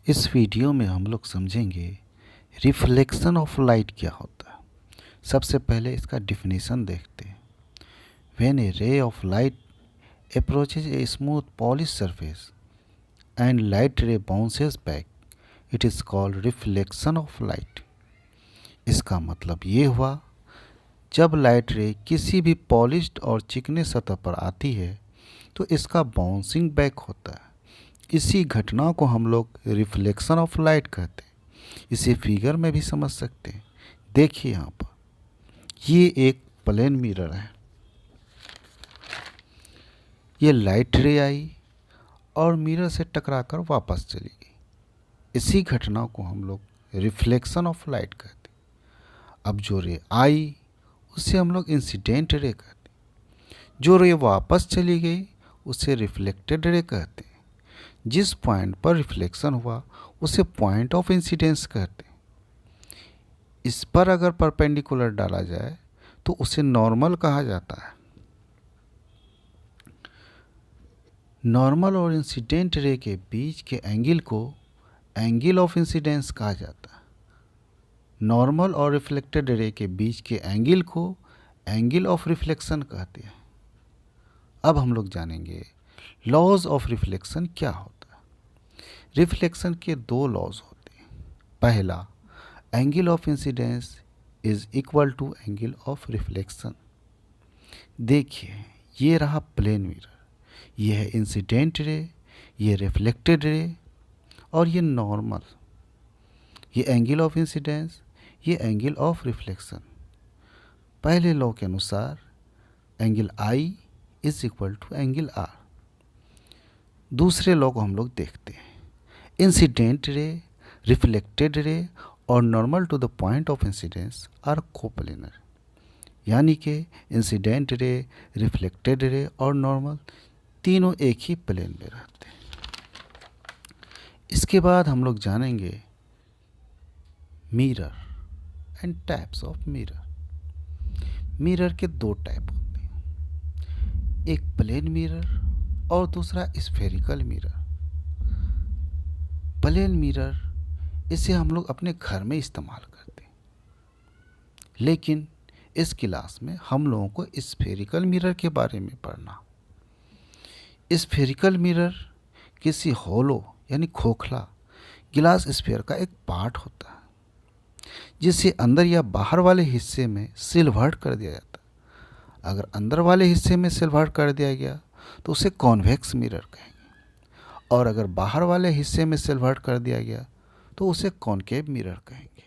इस वीडियो में हम लोग समझेंगे रिफ्लेक्शन ऑफ लाइट क्या होता है। सबसे पहले इसका डिफिनीशन देखते हैं। When A ray of light approaches a smooth polish surface and light रे bounces back, it is called reflection of light. इसका मतलब ये हुआ, जब लाइट रे किसी भी पॉलिश्ड और चिकने सतह पर आती है तो इसका बाउंसिंग बैक होता है। इसी घटना को हम लोग रिफ्लेक्शन ऑफ लाइट कहते हैं। इसे फिगर में भी समझ सकते हैं। देखिए यहाँ पर ये एक प्लेन मिरर है। ये लाइट रे आई और मिरर से टकराकर वापस चली गई। इसी घटना को हम लोग रिफ्लेक्शन ऑफ लाइट कहते हैं। अब जो रे आई उसे हम लोग इंसिडेंट रे कहते हैं। जो रे वापस चली गई उसे रिफ्लेक्टेड रे कहते हैं। जिस पॉइंट पर रिफ्लेक्शन हुआ उसे पॉइंट ऑफ इंसिडेंस कहते हैं। इस पर अगर परपेंडिकुलर डाला जाए तो उसे नॉर्मल कहा जाता है। नॉर्मल और इंसिडेंट रे के बीच के एंगल को एंगल ऑफ इंसिडेंस कहा जाता है। नॉर्मल और रिफ्लेक्टेड रे के बीच के एंगल को एंगल ऑफ रिफ्लेक्शन कहते हैं। अब हम लोग जानेंगे लॉज ऑफ रिफ्लेक्शन क्या होता है। रिफ्लेक्शन के दो लॉज होते हैं। पहला, angle of incidence is equal to angle of reflection. देखिए ये रहा प्लेन मिरर, ये है इंसिडेंट रे, ये रिफ्लेक्टेड रे और ये नॉर्मल। ये एंगल ऑफ इंसिडेंस, ये एंगल ऑफ रिफ्लेक्शन। पहले लॉ के अनुसार angle I is equal to angle R. दूसरे लॉ को हम लोग देखते हैं। इंसिडेंट रे, रिफ्लेक्टेड रे और normal to the point of incidence are coplanar. यानी कि इंसिडेंट रे, रिफ्लेक्टेड रे और नॉर्मल तीनों एक ही प्लेन में रहते हैं। इसके बाद हम लोग जानेंगे mirror and types of mirror. Mirror के दो टाइप होते हैं, एक प्लेन मिरर और दूसरा स्फेरिकल मिरर। प्लेन मिरर इसे हम लोग अपने घर में इस्तेमाल करते हैं, लेकिन इस क्लास में हम लोगों को स्फेरिकल मिरर के बारे में पढ़ना। स्फेरिकल मिरर किसी होलो यानी खोखला गिलास स्फीयर का एक पार्ट होता है, जिसे अंदर या बाहर वाले हिस्से में सिल्वर्ड कर दिया जाता है। अगर अंदर वाले हिस्से में सिल्वर्ड कर दिया गया तो उसे कॉन्वेक्स मिरर कहेंगे, और अगर बाहर वाले हिस्से में सिल्वर्ड कर दिया गया तो उसे कॉनकेव मिरर कहेंगे।